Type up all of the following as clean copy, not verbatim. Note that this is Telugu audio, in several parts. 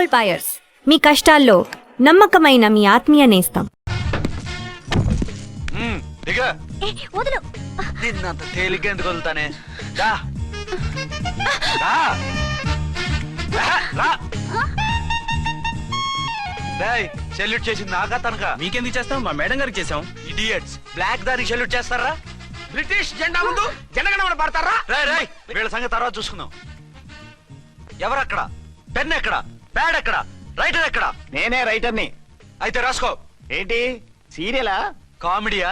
గోల్డ్ బయర్స్, మీ కష్టాల్లో నమ్మకమైన మీ ఆత్మీయ నేస్తం. వదులు. నిన్నంత తేలిగ్గా ఎందుకు వదులుతానే? సెల్యూట్ చేసింది నాకా తనకా? మీకెందుకు చేస్తాం? మా మేడం గారికి చేసాం. ఇడియట్స్, బ్లాక్ దానికి సెల్యూట్ చేస్తారా? బ్రిటిష్ జెండా ముందు జనగణమన పడతారా? రాయ్ వీళ్ళ సంగతి తర్వాత చూసుకుందాం. ఎవరక్కడ? పెన్ ఎక్కడ? ప్యాడ్ ఎక్కడ? రైటర్ ఎక్కడ? నేనే రైటర్ని. అయితే రాసుకో. ఏంటి సీరియలా? కామెడీయా?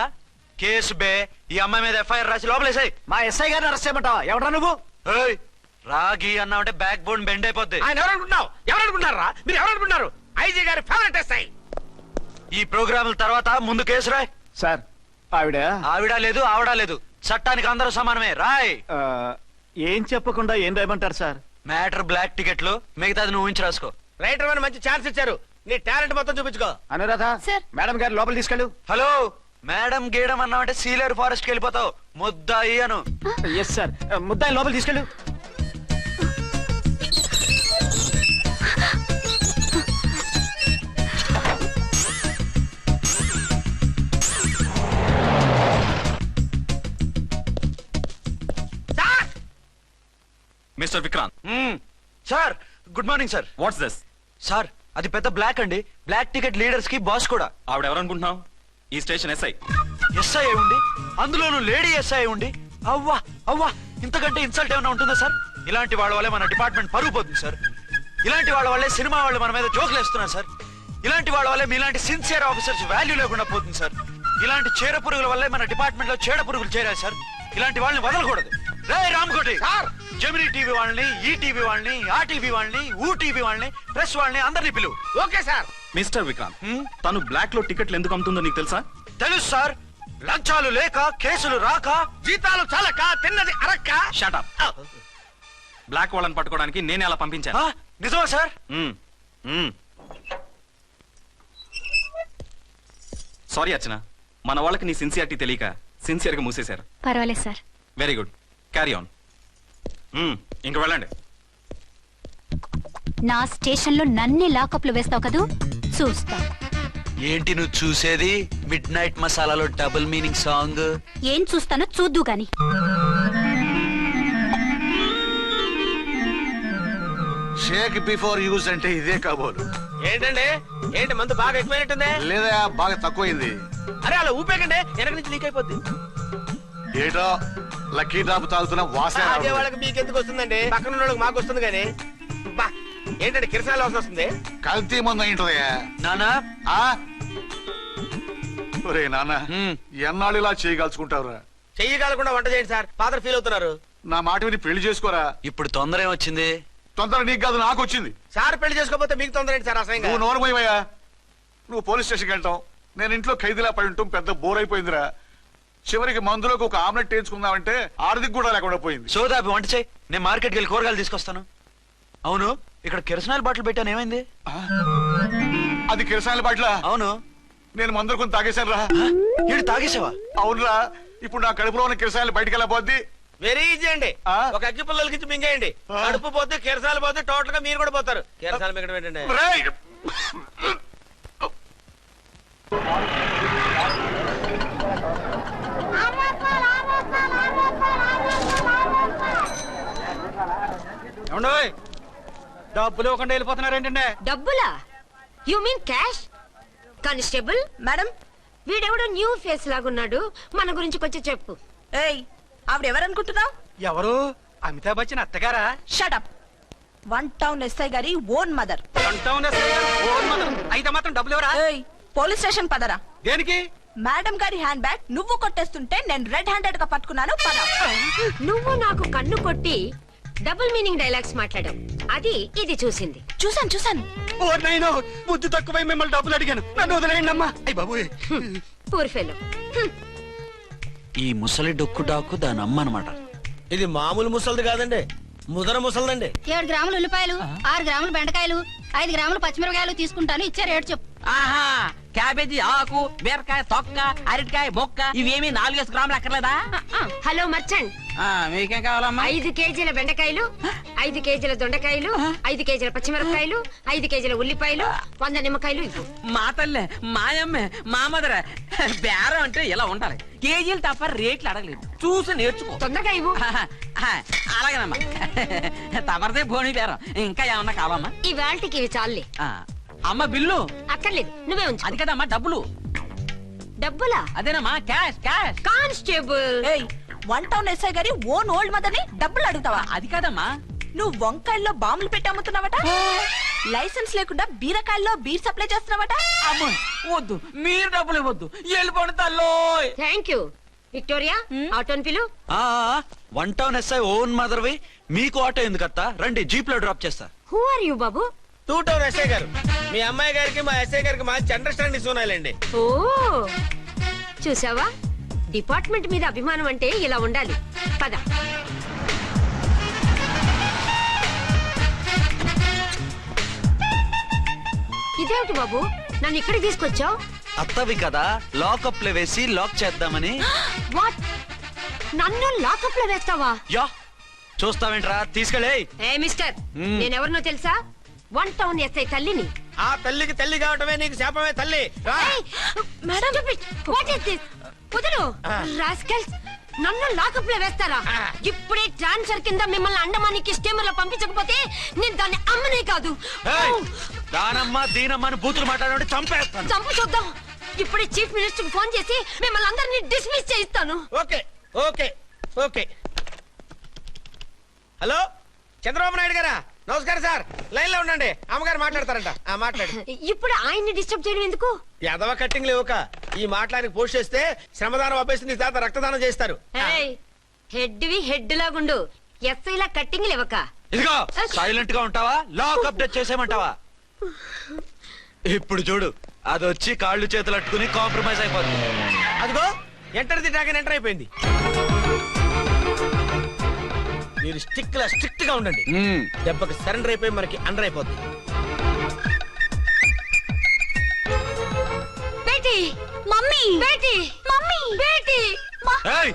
కేసు బే. ఈ అమ్మాయి మీద ఎఫ్ఐఆర్ రాసి లోపలేసాయి. మా ఎస్ఐ గారిని అరెస్ట్ చేయమంటావా? ఎవడా నువ్వు? రాగి అన్నావంటే బ్యాక్ బోన్ బెండ్ అయిపోద్ది. ఆయన ఎవరనుకుంటున్నావు? ఎవరనుకుంటారా మీరు? ఎవరనుకుంటున్నారు? ఐజీ గారి ఫేవరెట్ ఎస్ఐ. ఈ ప్రోగ్రాముల తర్వాత ముందు కేసు రాయ్. సార్ ఆవిడ లేదు, ఆవిడ లేదు, చట్టానికి అందరూ సమానమే. రాయ్. ఏం చెప్పకుండా ఏం రాయమంటారు సార్? మ్యాటర్ బ్లాక్ టికెట్లు, మిగతాది నువ్వు ఊహించి రాసుకో. రైటర్ అని మంచి ఛాన్స్ ఇచ్చారు, నీ టాలెంట్ మొత్తం చూపించుకో. అనురాధ సార్. మేడం గారు లోపల తీసుకెళ్ళు. హలో, మేడం గీయడం అన్నావంటే సీలేరు ఫారెస్ట్ కి వెళ్ళిపోతావు. ముద్దాయి అను. ఎస్ సార్, ముద్దాయి లోపల తీసుకెళ్ళు. Mister Vikrant. Sir, good morning sir. What's this? Sir, అది పెద్ద బ్లాక్ అండి. బ్లాక్ టికెట్ లీడర్స్ కి బాస్ కూడా. ఆవిడ ఎవరనుకుంటున్నావు? ఈ స్టేషన్ ఎస్ఐ. ఎస్ఐ ఉండి, అందులోనూ లేడీ ఎస్ఐ ఉండి, అవ్వా అవ్వా, ఇంతకంటే ఇన్సల్ట్ ఏమైనా ఉంటుందా సార్? ఇలాంటి వాళ్ళ వల్లే మన డిపార్ట్మెంట్ పరుగు పోతుంది సార్. ఇలాంటి వాళ్ళ వల్లే సినిమా వాళ్ళు మన మీద జోకులు వేస్తున్నారు సార్. ఇలాంటి వాళ్ళ వల్లే మీలాంటి సిన్సియర్ ఆఫీసర్స్ వాల్యూ లేకుండా పోతుంది సార్. ఇలాంటి చీడ పురుగుల వల్లే మన డిపార్ట్మెంట్ లో చీడ పురుగులు చేరాయి సార్. ఇలాంటి వాళ్ళని వదలకూడదు. రే రామ్కోటి సార్, జెమినీ టీవీ వాళ్ళని, ఈ టీవీ వాళ్ళని, ఆ టీవీ వాళ్ళని, ఊ టీవీ వాళ్ళని, ప్రెస్ వాళ్ళని అందరినీ పిలువు. Okay sir. మిస్టర్ విక్రాంత్, తను బ్లాక్ లో టికెట్లు ఎందుకు అమ్ముతుందో నీకు తెలుసా? తెలుసు సార్. లంచాలు లేక, కేసులు రాక, జీతాలు చాలక, తిన్నది అరక్క. Shut up. బ్లాక్ వాళ్ళని పట్టుకోవడానికి నేనే అలా పంపించాను. నిజమా సార్? సారీ అర్చన, మన వాళ్ళకి నీ సిన్సియారిటీ తెలియక సిన్సియర్ గా మూసేశారు. పర్వాలేదు sir. Very good, carry on. ఇంక వెళ్ళండి. నా స్టేషన్ లో నన్నే లాకప్ లో వేస్తావు కదూ, చూస్తా. ఏంటి నువ్వు చూసేది? మిడ్ నైట్ మసాలాలో డబుల్ మీనింగ్ సాంగ్. ఏం చూస్తానో చూద్దు గాని. షేక్ బిఫోర్ యూజ్ అంటే ఇదే కాబోలు. ఏంటండి, ఏంటి మందు బాగా ఎక్కువైనట్టుంది? లేదా బాగా తక్కువైంది. అరే అలా ఊపేకండి, వెనక నుంచి లీక్ అయిపోద్ది. ఏటో లక్కీ డ్రాప్ తాగుతున్న వాసన. అదే వాళ్ళకి మీకెందుకు వస్తుందండి, పక్కన ఉన్న వాళ్ళకి మాకు వస్తుంది కానీ. బా, ఏంటంటే కిరసాల వాసన వస్తుంది. కల్తీ మందు ఏంటదయ్యా నానా? ఒరే నాన్న, ఎన్నాళ్ళు ఇలా చేయగలుచుకుంటావురా? చెయ్యగలకుండా వంట చేయండి సార్, ఫాదర్ ఫీల్ అవుతున్నారు. నా మాట విని పెళ్లి చేసుకోరా. ఇప్పుడు తొందర ఏమొచ్చింది? తొందర నీకు కాదు, నాకు వచ్చింది. సార్ పెళ్లి చేసుకోకపోతే మీకు తొందర ఏంటి సార్? అసహ్యంగా. నువ్వు నోరుమోయవయ్యా. నువ్వు పోలీస్ స్టేషన్కి వెళ్తాం, నేను ఇంట్లో ఖైదీలా పడి ఉంటాం. పెద్ద బోర్ అయిపోయిందిరా. చివరికి మందులోకి ఒక ఆమ్లెట్ వేయించుకుందామంటే ఆర్థిక కూడా లేకుండా పోయింది. సోదాపి వంట చేయి, నేను మార్కెట్కి వెళ్ళి కూరగాయలు తీసుకొస్తాను. అవును, ఇక్కడ కిరసనాయిల్ బాటిల్ పెట్టాను, ఏమైంది? అది కిరసాయల బాటిల? అవును. నేను మందులు కొని తాగేశాను రా. ఏడు తాగేసావా? అవునురా. ఇప్పుడు నా కడుపులో ఉన్న కిరసాయలు బయటికి వెళ్ళబోద్ది. వెరీ ఈజీ అండి. ఒక అగ్గి పుల్లలకి ఇచ్చి మింగేయండి, కడుపు పోతే కిరసాలు పోతే టోటల్ గా మీరు కూడా పోతారు. కిరసాలు మింగడం ఏంటండి? డబ్బులు ఇవ్వకుండా వెళ్ళిపోతున్నారు ఏంటంటే? డబ్బులా? You mean cash? Constable madam, వీడెవడో న్యూ ఫేస్ లాగున్నాడు, మన గురించి కొంచెం చెప్పు. ఏయ్, ఆవిడెవరనుకుంటున్నావు? ఎవరు? అమితాబ్ బచ్చన్ అత్తగారా? షటప్. 1 టౌన్ ఎస్ఐ గారి ఓన్ మదర్. అయితే మాత్రం డబ్బులు ఎవరా? ఏయ్, పోలీస్ స్టేషన్ పదరా. దేనికి? మేడం గారి హ్యాండ్ బ్యాగ్ నువ్వు కొట్టేస్తుంటే నేను రెడ్ హ్యాండెడ్ గా పట్టుకున్నాను. పద. నువ్వు నాకు కన్ను కొట్టి డబుల్ మీనింగ్ డైలాగ్స్ మాట్లాడావు, అది ఇది చూసింది. చూసాను. ఓ నైనో, బుద్ధి తక్కువై మిమ్మల్ని డబ్బులు అడిగాను, నన్ను వదిలేయండి అమ్మా. అయ్య బాబు, పూర్ ఫెలో. ఈ ముసలి డొక్కు డాకు దాని అమ్మ అనమాట. ఇది మామూలు ముసలిది కాదండి, ముదర ముసలిదండి. 7 గ్రాములు ఉల్లిపాయలు, 6 గ్రాములు బెండకాయలు, 5 గ్రాములు పచ్చిమిరపకాయలు తీసుకుంటాను. ఇచ్చే రేటు చెప్పు. ఆహా క్యాబేజీ ఆకు బీరకాయ తొక్క అరటికాయ బొక్క ఇవేమి 4 గ్రాములు అక్కర్లేదా? హలో మర్చండ్, మీకేం కావాలమ్మా? 5 కేజీల బెండకాయలు, 5 కేజీల దొండకాయలు, 5 కేజీల పచ్చిమిరపకాయలు, 5 కేజీల ఉల్లిపాయలు, 100 నిమ్మకాయలు ఇవ్వు. మా తల్లే మాయమ్మే మా మదర బేరం అంటే ఇలా ఉండాలి. కేజీలు తప్ప రేట్లు అడగలేదు, చూసి నేర్చుకో. తొందరగా ఇవ్వు. అలాగేనమ్మా. తమరిదే భోని బేరం. ఇంకా ఏమన్నా కావాలమ్మా? ఈ వేల్టికి ఇవి చాలే. అమ్మ బిల్లు అక్కర్లేదు, నువ్వే ఉంచు. అది కదమ్మా డబ్బులు. డబ్బులా? అదేనమ్మా క్యాష్ క్యాష్. కానిస్టేబుల్, ఏయ్, 1 టౌన్ ఎస్ఐ గారి ఓన్ ఓల్డ్ మదర్ ని డబ్బులు అడుగుతావా? అది కాదమ్మా. నువ్వు వంకాయల్లో బాంబులు పెట్టి అమ్ముతున్నావట, లైసెన్స్ లేకుండా బీరకాయల్లో బీర్ సప్లై చేస్తున్నావట. అమ్మ వద్దు, మీరు డబ్బులు ఇవ్వద్దు, వెళ్ళిపోండి తల్లో. Thank you. విక్టోరియా, ఆటోన్ పిలు. 1 టౌన్ ఎస్ఐ ఓన్ మదర్వి, మీకు ఆటో ఎందుకత్తా? రండి, జీప్ లో డ్రాప్ చేస్తా. హూ ఆర్ యూ బాబు? 2 టౌన్ ఎస్ఐ గారు, మీ అమ్మాయి గారికి మా ఎస్ఐ గారికి మంచి అండర్స్టాండింగ్ ఉన్నాయండి. ఓ చూసావా, డిపార్ట్మెంట్ మీద అభిమానం అంటే ఇలా ఉండాలి. పద. ఇదేమిటి బాబు, నన్ను ఇక్కడికి తీసుకొచ్చావు? అత్తవి కదా, లాకప్ లో వేసి లాక్ చేద్దామని. వాట్, నన్ను లాకప్ లో వేస్తావా? యా, చూస్తావేంట్రా, తీసుకెళ్ళే. ఏ మిస్టర్, నేనెవరినో తెలుసా? 1 టౌన్ ఎస్ఐ తల్లిని. ఆ తల్లికి తల్లి కావటమే నీకు శాపమే తల్లి. రా. Madam, what is this? వదలు రాస్కల్స్, నన్ను లాకప్ లో వేస్తారా? ఇప్పుడే ట్రాన్స్ఫర్ కింద మిమ్మల్ని అండమానికి స్టీమర్ లో పంపించకపోతే నేను దాన్ని అమ్మనే కాదు. ఏయ్, దానమ్మ దీనమ్మ అని బూతులు మాట్లాడే చంపేస్తాను. చంపు చూద్దాం. ఇప్పుడే చీఫ్ మినిస్టర్ కి ఫోన్ చేసి మిమ్మల్ని అందరినీ డిస్మిస్ చేయిస్తాను. Okay okay okay. Hello Chandrababu Naidu గారా, నమస్కారం సార్. లైన్ లో ఉండండి, అమ్మగారు మాట్లాడతారంట. మాట్లాడు. ఇప్పుడు ఆయన్ని డిస్టర్బ్ చేయడం ఎందుకు? ఎదవ కట్టింగ్ లేవుక ఈ మాట్లాడికి పోస్ట్ చేస్తే శ్రమదానం అభ్యసి నీ తాత రక్తదానం చేస్తారు. హెడ్ వి హెడ్ లాగుండు, ఎస్ఐ లా కట్టింగ్ లేవక. ఇదిగో సైలెంట్ గా ఉంటావా, లాక్ అప్డేట్ చేసేయమంటావా? ఇప్పుడు చూడు, అది వచ్చి కాళ్ళు చేతులు అట్టుకుని కాంప్రమైజ్ అయిపోతుంది. అదిగో ఎంటర్ ది డ్రాగన్ ఎంటర్ అయిపోయింది. మీరు స్ట్రిక్ట్ గా ఉండండి, దెబ్బకి సరెండర్ అయిపోయి మనకి అండర్ అయిపోద్ది. Beti, mummy, Beti, mummy, Beti. ఏయ్,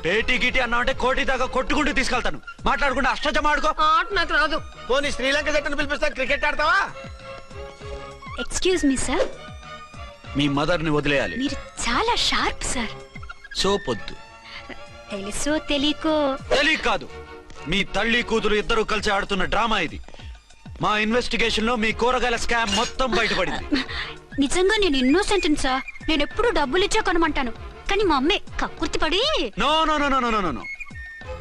పేటీ గిటి అన్నావంటే కోటి దాకా కొట్టుకుంటూ తీసుకెళ్తాను. మాట్లాడకుండా అష్టజమ ఆడుకో. ఆట నాకు రాదు. పోనీ శ్రీలంక జట్టును పిలిపిస్తా, క్రికెట్ ఆడతావా? ఎక్స్క్యూజ్ మీ సార్, మీ మదర్ ని వదిలేయాలి. మీరు చాలా షార్ప్ సార్. సోపొద్దు. తెలుసో తెలియకో తెలియ కాదు, మీ తల్లి కూతురు ఇద్దరు కలిసి ఆడుతున్న డ్రామా ఇది. మా ఇన్వెస్టిగేషన్ లో మీ కూరగాయల స్కామ్ మొత్తం బయటపడింది. నిజంగా నేను ఇన్నోసెంట్ సార్. నేను ఎప్పుడు డబ్బులు ఇచ్చా కొనమంటాను, కానీ మా అమ్మే కక్కుర్తి పడి. No no no no no no no.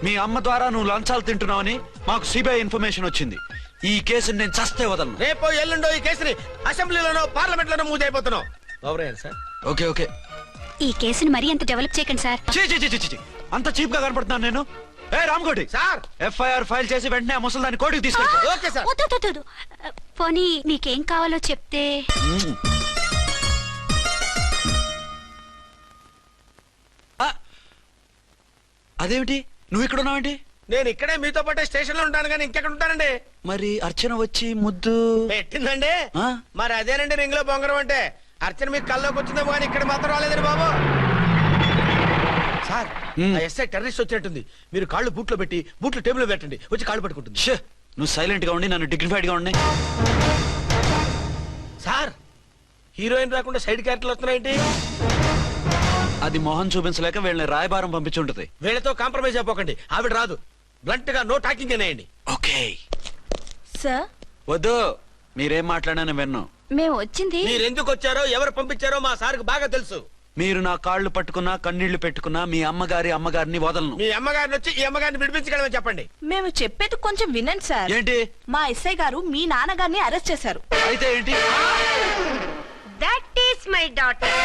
మీ అమ్మ ద్వారా నువ్వు లంచాలు తింటున్నావని మాకు సిబిఐ ఇన్ఫర్మేషన్ వచ్చింది. ఈ కేసుని నేను చస్తే వదలను. రేపో ఎల్లుండో ఈ కేసుని అసెంబ్లీలోనో పార్లమెంట్ లోనో మూవ్ అయిపోతున్నావు. Sir okay okay. ఈ కేసుని మరీ అంత డెవలప్ చేయకండి సార్. చీ చీ చీ చీ చీ. అంత చీప్ గా కనపడుతున్నాను నేను? ఏ రామ్కోటి సార్, ఎఫ్ఐఆర్ ఫైల్ చేసి వెంటనే ఆ ముసలిదాన్ని కోర్టుకు తీసుకెళ్ళి. Okay sir. వద్దు, వద్దు, వద్దు. పోనీ మీకేం కావాలో చెప్తే. అదేమిటి, నువ్వు ఇక్కడ ఉన్నావేంటి? నేను ఇక్కడే మీతో పాటే స్టేషన్ లో ఉంటాను, కానీ ఇంకెక్కడ ఉంటానండి? మరి అర్చన వచ్చి ముద్దు పెట్టిందండి. ఆ? మరి అదేనండి రింగ్ లో బొంగరం అంటే. అర్చన మీకు కల్లోకి వచ్చిందేమో కానీ ఇక్కడ మాత్రం రాలేదండి బాబు. సార్, ఆ ఎస్ఐ టెర్రరిస్ట్ వచ్చినట్టుంది. మీరు కాళ్ళు బూట్లో పెట్టి బూట్లు టేబుల్ లో పెట్టండి, వచ్చి కాళ్ళు పట్టుకుంటుంది. షే, నువ్వు సైలెంట్ గా ఉండి నన్ను డిగ్నిఫైడ్ గా ఉండి. సార్, హీరోయిన్ రాకుండా సైడ్ క్యారెక్టర్లు వస్తున్నాయేంటి? అది మొహం చూపించలేక వీళ్ళని రాయబారం పంపించుంటది. వీళ్ళతో కాంప్రమైజ్ అయిపోకండి, ఆవిడ రాదు. బ్లంట్ గా నో టాకింగ్ అనేయండి. ఓకే. సార్, వద్దు, మీరేం మాట్లాడానని విన్ను. మేము వచ్చింది. మీరు ఎందుకు వచ్చారో ఎవరు పంపించారో మా సార్కి బాగా తెలుసు. మీరు నా కాళ్ళు పట్టుకున్నా కన్నీళ్లు పెట్టుకున్నా మీ అమ్మగారిని వదలను. మీ అమ్మగారిని వచ్చి ఈ అమ్మగారిని విడిపించగలమని చెప్పండి. మేము చెప్పేది కొంచెం వినండి సార్. ఏంటి? మా ఎస్ఐ గారు మీ నాన్నగారిని అరెస్ట్ చేశారు. అయితే ఏంటి? That is my daughter.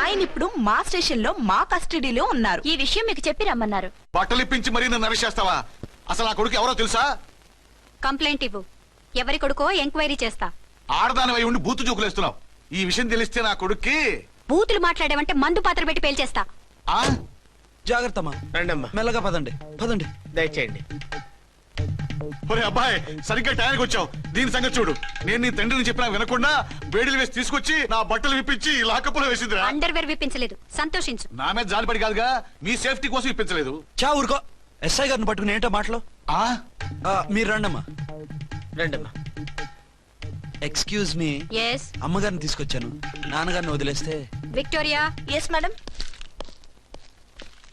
ఆయన ఇప్పుడు మా స్టేషన్ లో మా కస్టడీలో ఉన్నారు. ఈ విషయం మీకు చెప్పి రమ్మన్నారు. బట్టలు ఇప్పించి మరీ నన్ను అరెస్ట్ చేస్తావా? అసలు ఆ కొడుకు ఎవరో తెలుసా? కంప్లైంట్ ఇవ్వు, ఎవరి కొడుకో ఎంక్వైరీ చేస్తా. ఆడదానివై ఉండి బూతు జోకులేస్తున్నావు. ఈ విషయం తెలిస్తే నా కొడుక్కి. బూతులు మాట్లాడామంటే మందు పాత్ర పెట్టి పేల్చేస్తా. ఆ? జాగ్రత్తమ్మా, రండమ్మా, మెల్లగా పదండి పదండి. దయచేయండి. ఒరే అబ్బాయి, సరిగ్గా టైంకి వచ్చావు. దీని సంగతి చూడు. నేను నీ తండ్రిని చెప్పినా వినకుండా బేడీలు వేసి తీసుకొచ్చి నా బట్టలు విప్పించి లాకప్పులో వేసిందిరా. అండర్వేర్ విప్పించలేదు, సంతోషించు. నా మీద జాలిపడి కాదుగా, మీ సేఫ్టీ కోసం ఇప్పించలేదు. చా ఊరుకో. ఎస్ఐ గారిని పట్టుకుని ఏంటో మాటలు. ఆ మీరు రండమ్మా. రండమ్మా. Excuse me. ఎస్ అమ్మగారిని తీసుకొచ్చాను. నాన్నగారిని వదిలేస్తే. Victoria. Yes madam.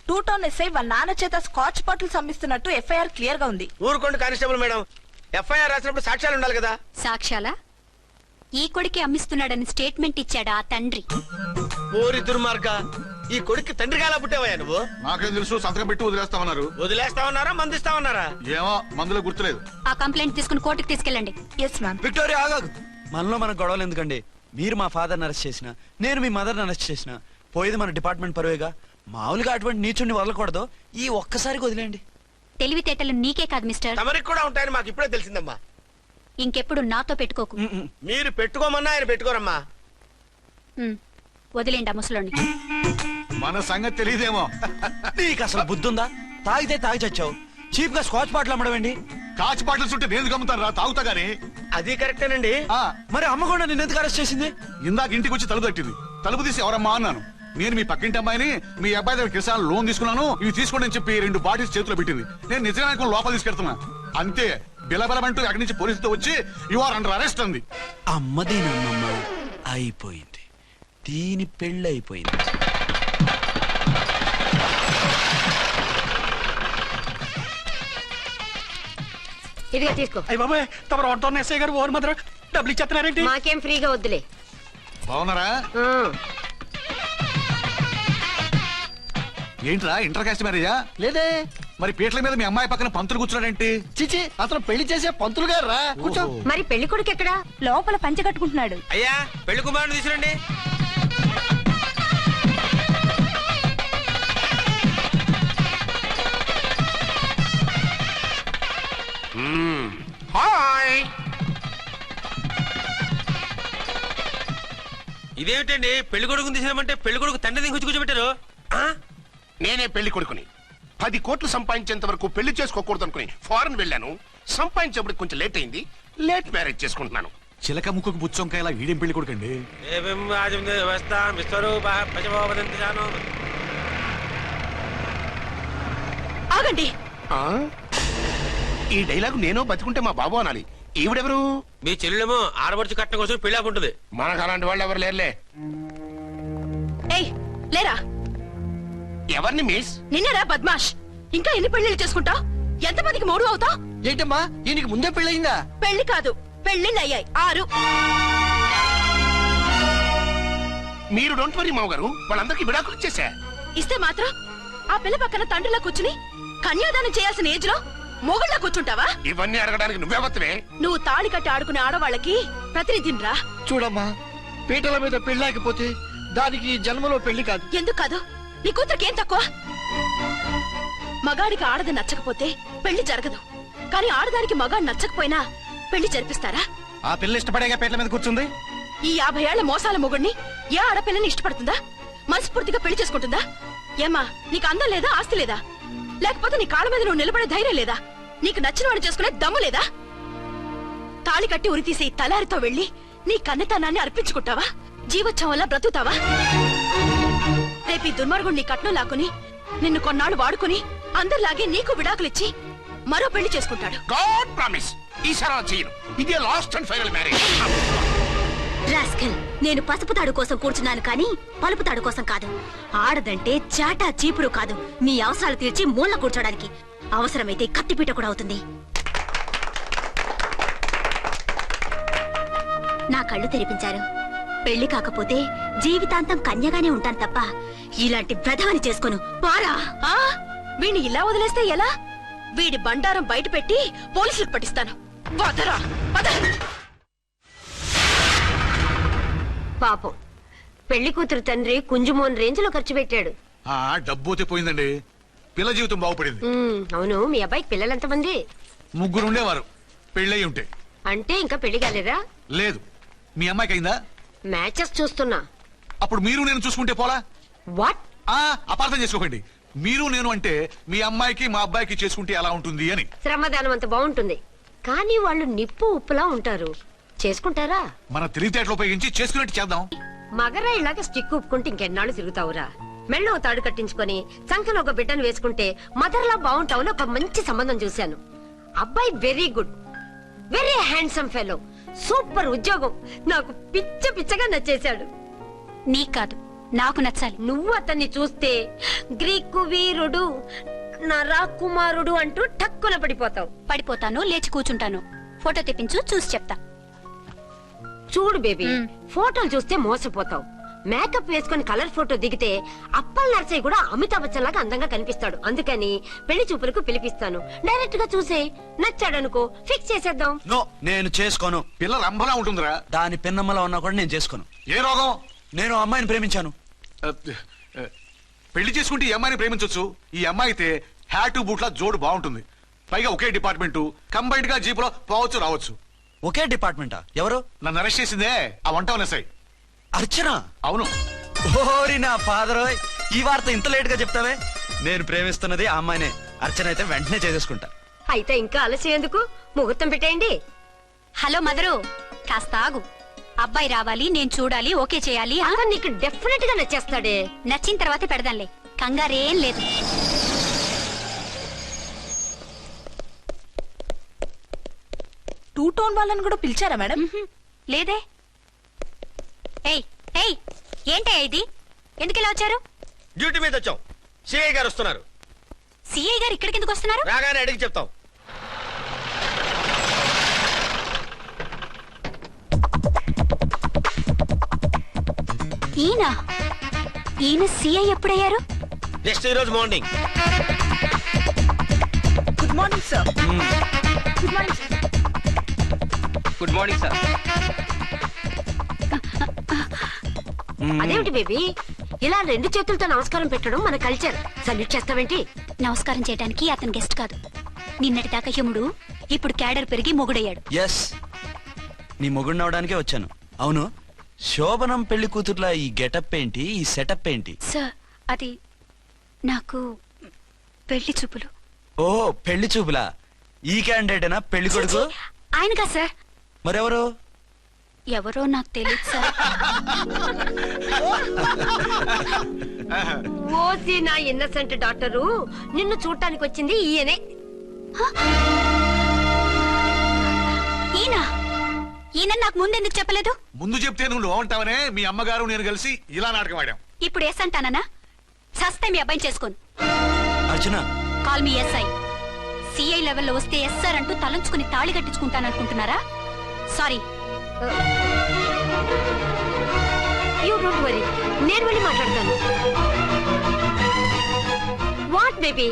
2 town SI వాళ్ళ నాన్న చేత స్కాచ్ బాటిల్స్ అమ్మిస్తున్నట్టు ఎఫ్ఐఆర్ క్లియర్ గా ఉంది. ఊరుకోండి కానిస్టేబుల్ మేడం. ఎఫ్ఐఆర్ రాసినప్పుడు సాక్ష్యాలు ఉండాలి కదా. సాక్ష్యాలా? ఈ కొడుకే అమ్మిస్తున్నాడని స్టేట్మెంట్ ఇచ్చాడా ఆ తండ్రి? ఓరి దుర్మార్గ, ఈ కొడుక్కి తండ్రిగా ఎలా పుట్టావయ్యా నువ్వు? నాకేం తెలుసు, సంతకం పెట్టి వదిలేస్తామన్నారు. వదిలేస్తామన్నారా మందిస్తామన్నారా? ఏమో, మందులో గుర్తులేదు. ఆ కంప్లైంట్ తీసుకుని కోర్టుకు తీసుకెళ్ళండి. Yes ma'am. విక్టోరియా ఆగాగు. మనలో మన గొడవలు ఎందుకండి? మీరు మా ఫాదర్ని అరెస్ట్ చేసిన, నేను మీ మదర్ని అరెస్ట్ చేసిన, పోయేది మన డిపార్ట్మెంట్ పరువేగా. మామూలుగా అటువంటి నీచుని వదలకూడదు. ఈ ఒక్కసారికి వదిలేండి. తెలివితేటలు నీకే కాదు మిస్టర్, తమరికి కూడా ఉంటాయని మాకు ఇప్పుడే తెలిసిందమ్మా. ఇంకెప్పుడు నాతో పెట్టుకోకు. మీరు పెట్టుకోమన్నా ఆయన పెట్టుకోరమ్మా. ఉమ్, వదిలేండి ఆ ముసలోని. మన సంగతి తెలియదేమో. నీకు అసలు బుద్ధి ఉందా? తాగితే తాగి చచ్చావు. చీప్ గా స్కాచ్ బాటిల్ అమ్మడమేంటి? కాచి బాటిల్స్ ఉంటే నేను గమ్ముతాను రా, తాగుతా గానీ. అది కరెక్టేనండి. మరి అమ్మ కూడా నిన్ను ఎందుకు అరెస్ట్ చేసింది? ఇందాక ఇంటికి వచ్చి తలుపు తట్టింది. తలుపు తీసి ఎవరమ్మా అన్నాను. నేను మీ పక్కింటి అమ్మాయిని, మీ అబ్బాయి దగ్గర కిసాన్ లోన్ తీసుకున్నాను, ఇవి తీసుకోండి అని చెప్పి 2 బాటిల్స్ చేతిలో పెట్టింది. నేను నిజంగా లోపల తీసుకెళ్తున్నా. అంతే, బిలబిలమంటూ అక్కడి నుంచి పోలీసుతో వచ్చి యు ఆర్ అండర్ అరెస్ట్ అంది. అమ్మదేనమ్మమ్మ అయిపోయింది. దీని పెళ్ళి అయిపోయింది. ఇదిగా తీసుకో. అయ్య బాబాయ్, తమరు 1 టౌన్ ఎస్ఐ గారు ఓవర్ మాత్రం డబ్బులు ఇచ్చేస్తున్నారేంటి? మాకేం ఫ్రీగా వద్దులే. బాగున్నారా? ఏంట్రా, ఇంటర్ కాస్ట్ మ్యారేజా? లేదే. మరి పీటల మీద మీ అమ్మాయి పక్కన పంతులు కూర్చున్నాడేంటి? చిచి, అతను పెళ్లి చేసే పంతులు గారు రా. కూర్చో. మరి పెళ్లి కొడుకు ఎక్కడా? లోపల పంచె కట్టుకుంటున్నాడు. అయ్యా, పెళ్లి కుమారుని తీసుకురండి. హాయ్. ఇదేమిటండి, పెళ్లి కొడుకుని తీసినామంటే పెళ్లి కొడుకు తండ్రి దించి కూర్చోబెట్టారు. నేనే పెళ్లి కొడుకుని. 10 కోట్లు సంపాదించేంత వరకు పెళ్లి చేసుకోకూడదు అనుకుని ఫారెన్ వెళ్ళాను. సంపాదించేప్పుడు కొంచెం లేట్ అయింది. లేట్ మ్యారేజ్ చేసుకుంటున్నాను. చిలక ముక్కుకు బుచ్చొంకాయలా వీడేం పెళ్లి కొడుకండి? ఆగండి. ఆ? ఈ డైలాగ్ నేను బతికుంటే మా బాబు అనాలి. ఈవిడెవరు? మీ చెల్లెమో ఆడబడుచు కట్నం కోసం పెళ్లి ఆకుంటుంది. మనకు అలాంటి వాళ్ళు ఎవరు లేరులే. ఏయ్, లేరా. ఎవరిని మిస్? నిన్నరా బద్మాష్. ఇంకా ఎన్ని పెళ్లిళ్ళు చేసుకుంటావు? ఎంతమందికి మూడు అవుతావు? ఏంటమ్మా, ఈయనకి ముందే పెళ్ళయిందా? పెళ్లి కాదు, పెళ్లిళ్ళు అయ్యాయి 6. మీరు డోంట్ వరీ మామగారు, వాళ్ళందరికీ విడాకులు ఇచ్చేసా. ఇస్తే మాత్రం ఆ పిల్ల పక్కన తండ్రిలా కూర్చుని కన్యాదానం చేయాల్సిన ఏజ్ లో మొగుళ్ళ కూర్చుంటావా? ఇవన్నీ అడగడానికి నువ్వెవత్తవే? నువ్వు తాళి కట్టి ఆడుకునే ఆడవాళ్ళకి ప్రతినిధినిరా. చూడమ్మా, పీటల మీద పెళ్ళాకపోతే దానికి ఈ జన్మలో పెళ్లి కాదు. ఎందుకు కాదు? నీ కూతురికి ఏం తక్కువ? మగాడికి ఆడది నచ్చకపోతే పెళ్లి జరగదు. కానీ ఆడదానికి మగాడు నచ్చకపోయినా పెళ్లి జరిపిస్తారా? ఆ పిల్ల ఇష్టపడేగా పీటల మీద కూర్చుంది. ఈ 50 ఏళ్ల మోసాల మొగుడిని ఏ ఆడపిల్లని ఇష్టపడుతుందా? మనస్ఫూర్తిగా పెళ్లి చేసుకుంటుందా? ఏమ్మా, నీకు అందం లేదా, ఆస్తి లేదా? లేకపోతే నీ కాళ్ళ మీద నువ్వు నిలబడే ధైర్యం లేదా? నీకు నచ్చిన వాడిని చేసుకునే దమ్ము లేదా? తాళి కట్టి ఉరితీసే ఈ తలారితో వెళ్లి నీ కన్నెతనాన్ని అర్పించుకుంటావా? జీవోత్సవంలా బ్రతుకుతావా? రేపు ఈ దుర్మార్గుడు నీ కట్నం లాక్కుని నిన్ను కొన్నాళ్ళు వాడుకుని అందరిలాగే నీకు విడాకులిచ్చి మరో పెళ్లి చేసుకుంటాడు. గాడ్ ప్రామిస్, ఈసారి అలా చేయను. ఇదే last and final marriage. Rascal, నేను పసుపు తాడు కోసం కూర్చున్నాను కానీ పలుపు తాడు కోసం కాదు. ఆడదంటే చాటా చీపురు కాదు, మీ అవసరాలు తీర్చి మూల కూర్చోడానికి. అవసరమైతే కత్తిపీట కూడా అవుతుంది. నా కళ్ళు తెరిపించారు. పెళ్లి కాకపోతే జీవితాంతం కన్యగానే ఉంటాను తప్ప ఇలాంటి బ్రధవని చేసుకోను. పారా. వీణ్ణి ఇలా వదిలేస్తే ఎలా? వీడి బండారం బయట పెట్టి పోలీసులకు పట్టిస్తాను. వదరా, వద. పాపం, పెళ్లి కూతురు తండ్రి కుంజుమోన్ రేంజ్ లో ఖర్చు పెట్టాడు. డబ్బు పోయిందండి. పిల్ల జీవితం బాగుపడింది. అవును, మీ అబ్బాయికి పిల్లలెంతమంది? 3 ఉండేవారు, పెళ్ళయి ఉంటే. అంటే ఇంకా పెళ్లి కాలేదా? లేదు. మీ అమ్మాయికి అయిందా? మ్యాచెస్ చూస్తున్నా. అప్పుడు మీరు నేను చూసుకుంటే పోలా? వాట్? అపార్థం చేసుకోకండి. మీరు నేను అంటే మీ అమ్మాయికి మా అబ్బాయికి చేసుకుంటే ఎలా ఉంటుంది అని. శ్రమదానం అంత బాగుంటుంది, కానీ వాళ్ళు నిప్పు ఉప్పులా ఉంటారు. చేసుకుంటారా? మన తెలివితేటలు ఉపయోగించి చేసుకున్నట్టు చేద్దాం. మగరా ఇలాగ స్టిక్ ఉప్పుకుంటే ఇంకెన్నాళ్ళు తిరుగుతావురా? మెళ్ళో తాడు కట్టించుకొని సంఖ్యలో ఒక బిడ్డను వేసుకుంటే మదర్లా బాగుంటావుని ఒక మంచి సంబంధం చూశాను. అబ్బాయి very good, very handsome fellow, super ఉద్యోగం. నాకు పిచ్చగా నచ్చేశాడు. నీకు కాదు, నాకు నచ్చాలి. నువ్వు అతన్ని చూస్తే గ్రీకు వీరుడు, నా రాకుమారుడు అంటూ టక్కున పడిపోతావు. పడిపోతాను, లేచి కూర్చుంటాను. ఫోటో తెప్పించు, చూసి చెప్తా. చూడు బేబీ, ఫోటోలు చూస్తే మోసపోతావు. మేకప్ వేసుకుని కలర్ ఫోటో దిగితే అప్పల్ నర్సయ్య కూడా అమితాబ్ బచ్చన్ లాగా అందంగా కనిపిస్తాడు. అందుకని పెళ్లి చూపులకు పిలిపిస్తాను. డైరెక్ట్ గా చూసే నచ్చాడనుకో, ఫిక్స్ చేసేద్దాం. నో, నేను చేసుకోను. పిల్ల రంభలా ఉంటుందిరా. దాని పిన్నమ్మలా ఉన్నా కూడా నేను చేసుకోను. ఏ రోగం? నేను అమ్మాయిని ప్రేమించాను. పెళ్లి చేసుకుంటే ఈ అమ్మాయిని ప్రేమించొచ్చు. ఈ అమ్మాయి అయితే హ్యాటు బూట్ల జోడు బాగుంటుంది. పైగా ఒకే డిపార్ట్మెంట్, కంబైన్డ్ గా జీపులో పోవచ్చు రావచ్చు. ఒకే డిపార్ట్మెంటా? ఎవరు? నన్ను అరెస్ట్ చేసిందే ఆ వంట ఉన్నసై అర్చన. అవును. ఓరి నా ఫాదర్, ఈ వార్త ఇంత లేట్ గా చెప్తావే. నేను ప్రేమిస్తున్నది ఆ అమ్మాయినే. అర్చన అయితే వెంటనే చేసేసుకుంటా. అయితే ఇంకా ఆలస్యం ఎందుకు, ముహూర్తం పెట్టేయండి. హలో మదరు, కాస్త ఆగు. అబ్బాయి రావాలి, నేను చూడాలి, ఓకే చేయాలి. అతను నీకు డెఫినెట్ గా నచ్చేస్తాడే. నచ్చిన తర్వాతే పెడదాంలే, కంగారేం లేదు. టూ టోన్ వాళ్ళని కూడా పిలిచారా మేడం? లేదే. ఏయ్ ఏయ్, ఏంటే ఇది? ఎందుకు ఇలా వచ్చారు? డ్యూటీ మీద వచ్చాం. సిఐ గారు వస్తున్నారు. సిఐ గారు ఇక్కడికి ఎందుకు వస్తున్నారు? రాగానే అడిగి చెప్తాం. ఈయన సిఐ ఎప్పుడయ్యారు? నెక్స్ట్ ఈ రోజు morning. Good morning sir. Good morning sir. Good morning sir. అదేమిటి బేబీ, ఇలా రెండు చేతులతో నమస్కారం పెట్టడం మన కల్చర్. సల్యూట్ చేస్తావేంటి? నమస్కారం చేయడానికి అతను గెస్ట్ కాదు. నిన్నటి దాకా యముడు, ఇప్పుడు క్యాడర్ పెరిగి మొగుడయ్యాడు. ఎస్, నీ మొగుడినవడానికే వచ్చాను. అవును, శోభనం పెళ్లి కూతుర్లా ఈ గెటప్ ఏంటి, ఈ సెటప్ ఏంటి? సార్, అది నాకు పెళ్లి చూపులు. ఓ, పెళ్లి చూపులా? ఈ క్యాండిడేటేనా పెళ్లి కొడుకు? ఆయనగా సార్. మరెవరు? ఎవరో నాకు తెలియదు సార్. ఓసి నా ఇన్నసెంట్ డాక్టరు, నిన్ను చూడటానికి వచ్చింది ఈయనే. ఈయన నాకు ముందెందుకు చెప్పలేదు? ముందు చెప్తే నువ్వు బాగుంటావనే మీ అమ్మగారు నేను కలిసి ఇలా నాటకం ఆడాం. ఇప్పుడు ఎస్ అంటానా? సస్తే మీ అబ్బాయిని చేసుకోను. అర్చన, కాల్ మీ ఎస్ఐ. సిఐ లెవెల్లో వస్తే ఎస్ సార్ అంటూ తలంచుకుని తాళి కట్టించుకుంటాననుకుంటున్నారా? సారీ. యూ డోంట్ వరీ, నేను వెళ్ళి మాట్లాడతాను. వాట్ బేబీ,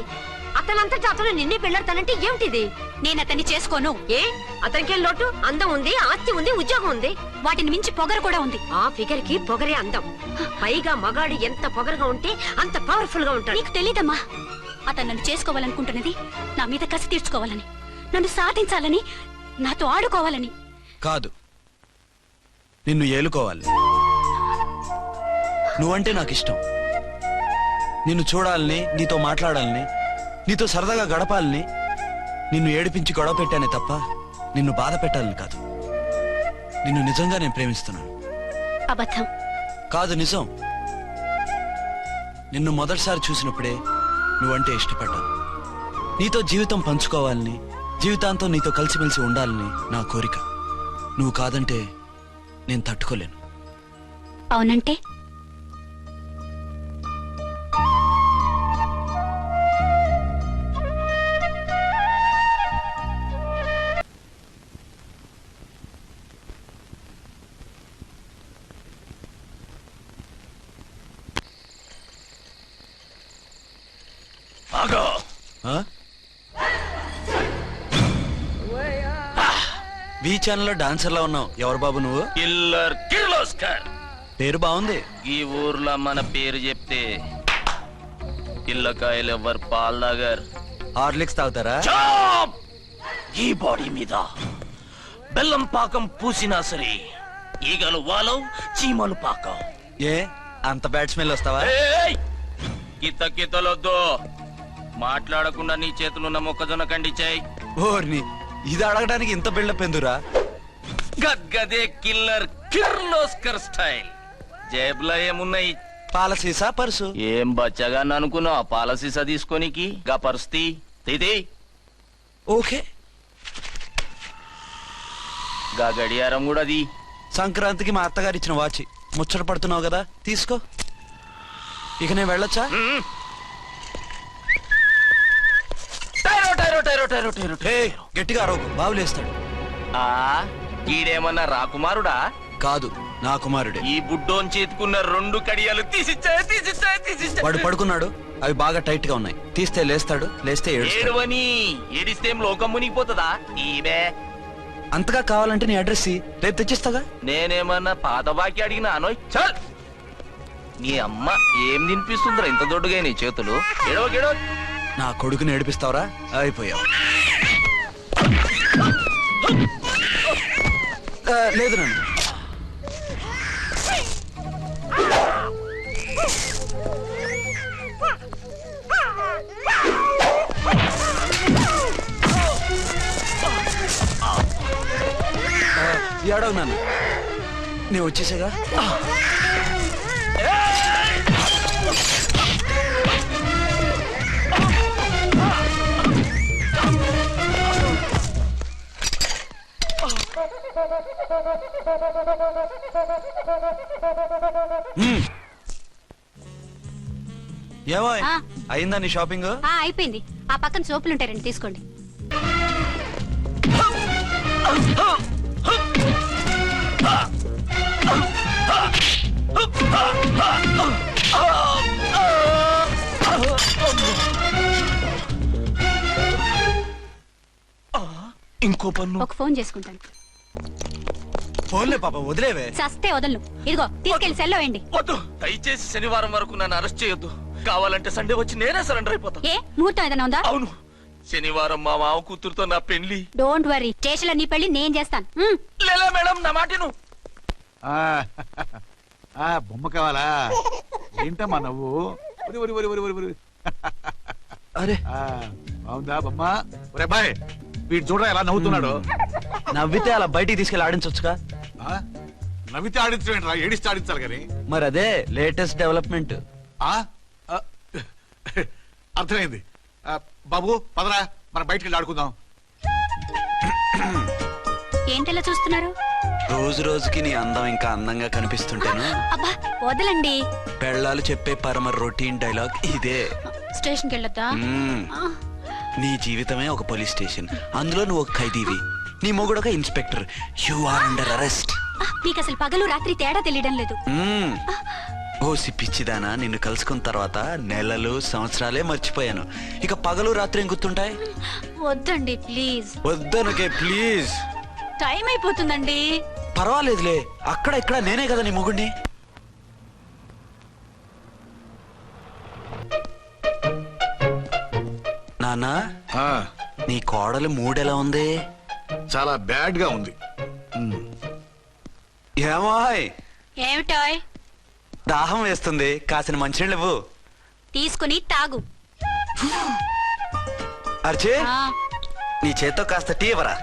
అతనంతటా అతను నిన్నే పెళ్ళాడతానంటే ఏమిటిది? నేను అతన్ని చేసుకోను. ఏ, అతనికేం లోటు? అందం ఉంది, ఆస్తి ఉంది, ఉద్యోగం ఉంది. వాటిని మించి పొగరు కూడా ఉంది. ఆ ఫిగర్ కి పొగరే అందం. పైగా మగాడు ఎంత పొగరుగా ఉంటే అంత పవర్ఫుల్ గా ఉంటాడు. నీకు తెలీదమ్మా, అతను నన్ను చేసుకోవాలనుకుంటున్నది నా మీద కసి తీర్చుకోవాలని, నన్ను సాధించాలని, నాతో ఆడుకోవాలని కాదు, నిన్ను ఏలుకోవాలి. నువ్వంటే నాకు ఇష్టం. నిన్ను చూడాలని, నీతో మాట్లాడాలని, నీతో సరదాగా గడపాలని, నిన్ను ఏడిపించి గొడవ పెట్టానే తప్ప నిన్ను బాధ పెట్టాలని కాదు. నిన్ను నిజంగా నేను ప్రేమిస్తున్నాను. అబద్ధం కాదు, నిజం. నిన్ను మొదటిసారి చూసినప్పుడే నువ్వంటే ఇష్టపడ్డాను. నీతో జీవితం పంచుకోవాలని, జీవితాంతం నీతో కలిసిమెలిసి ఉండాలని నా కోరిక. నువ్వు కాదంటే నేను తట్టుకోలేను. అవునంటే బీ ఛానల్లో డాన్సర్ లా ఉన్నావు. ఎవరు బాబు నువ్వు? కిల్లర్ కిర్లోస్కర్. పేరు బాగుంది. ఈ ఊర్లో మన పేరు చెప్తే పిల్లకాయలు ఎవరు పాల్దాగర్. హార్లిక్స్ తాగుతారా? ఈ బాడీ మీద బెల్లం పాకం పూసినా సరే ఈగలు వాలవు, చీమలు పాకం. ఏ అంత బ్యాడ్ స్మెల్ వస్తావా? కిత్తలొద్దు. మాట్లాడకుండా నీ చేతులున్న మొక్కజొన్న కండిచాయి. ఓర్ని ఇది అడగడానికి ఇంత బిల్డప్ ఎందురా? గద్గదే కిల్లర్ కిర్లోస్కర్ స్టైల్. జేబులో ఏమున్నాయి? పాలసీసా పర్సు? ఏం బచ్చగా అనుకున్నావు? పాలసీసా తీసుకోనికి గా పరిస్థితి తిది. ఓకే. గా గడియారం కూడా అది. సంక్రాంతికి మా అత్తగారు ఇచ్చిన వాచి. ముచ్చట పడుతున్నావు కదా, తీసుకో. ఇక నేను వెళ్ళొచ్చా? గట్టిగా అరవకు, బావులేస్తాడు. ఈడేమన్నా రాకుమారుడా? కాదు, నా కుమారుడే. ఈ బుడ్డోన్ చేతుకున్న 2 కడియాలు తీసిచ్చాయి. వాడు పడుకున్నాడు, అవి బాగా టైట్ గా ఉన్నాయి. తీస్తే లేస్తాడు, లేస్తే ఏడుస్తాడు. ఏడవని ఏడిస్తే ఏం లోకం మునిగిపోతుందా? ఈబే అంతగా కావాలంటే నీ అడ్రస్ రేపు తెచ్చిస్తాగా. నేనేమన్నా పాత బాకి అడిగినా అనోయ్. చల్, నీ అమ్మ ఏం తినిపిస్తుందిరా ఇంత దొడ్డుగా నీ చేతులు? ఎడవ నా కొడుకుని ఏడిపిస్తావరా? అయిపోయావు. లేదు నన్ను. ఏడవు నన్ను, నేను వచ్చేసాగా. ఏమో అయిందా నీ షాపింగ్? అయిపోయింది. ఆ పక్కన సోపులు ఉంటారండి, తీసుకోండి. ఇంకో పన్ను. ఒక ఫోన్ చేసుకుంటాను. ఫోన్లే పాప, వదిలేవే. చస్తే వదలను. ఇదిగో తీసుకెళ్లి సెల్లో వేయండి. వద్దు, దయచేసి శనివారం వరకు నన్ను అరెస్ట్ చేయొద్దు. కావాలంటే సండే వచ్చి నేనే సరెండర్ అయిపోతా. ఏ ముహూర్తం ఏదైనా ఉందా? అవును, శనివారం మా మామ కూతురుతో నా పెళ్లి. డోంట్ వరీ, స్టేషన్ లో నీ పెళ్లి నేను చేస్తాను. లేలా మేడం, నా మాటను. బొమ్మ కావాలా? ఏంటమ్మా నవ్వు? అరే బాగుందా బొమ్మ? ఒరే బాయ్, వీడు చూడరా ఎలా నవ్వుతున్నాడు. నవ్వితే అలా బయటికి తీసుకెళ్ళి ఆడించొచ్చుగా. నవ్వితే ఆడించడం, ఏడిస్తే ఆడించాలి కానీ. మరి అదే లేటెస్ట్ డెవలప్మెంట్. అర్థమైంది. బాబు పదరా, మనం బయటికి వెళ్ళి ఆడుకుందాం. ఏంటలా చూస్తున్నారు? రోజు రోజుకి నీ అందం ఇంకా అందంగా కనిపిస్తుంటాను. అబ్బా వదలండి. పెళ్ళాలు చెప్పే పరమ రొటీన్ డైలాగ్ ఇదే. స్టేషన్కి వెళ్ళొద్దా? నీ జీవితమే ఒక పోలీస్ స్టేషన్, అందులో నువ్వు ఒక ఖైదీవి, నీ మొగుడు ఒక inspector. You are under arrest. నీకు అసలు పగలు రాత్రి తేడా తెలియడం లేదు. ఓ సిప్పిచ్చిదానా, నిన్ను కలుసుకున్న తర్వాత నెలలు సంవత్సరాలే మర్చిపోయాను. ఇక పగలు రాత్రి ఏం గుర్తుంటాయి? వద్దండి ప్లీజ్. వద్దనుకే ప్లీజ్. టైం అయిపోతుందండి. పర్వాలేదులే, అక్కడ ఇక్కడ నేనే కదా నీ మొగుడిని. నాన్నా, నీ కోడలు మూడెలా ఉంది? చాలా బ్యాడ్ గా ఉంది. ఏమాయ్, ఏమిటాయ్? దాహం వేస్తుంది, కాసిన మంచినీళ్ళు ఇవ్వు. తీసుకుని తాగు. అర్చే, నీ చేత్తో కాస్త టీ ఇవ్వరా.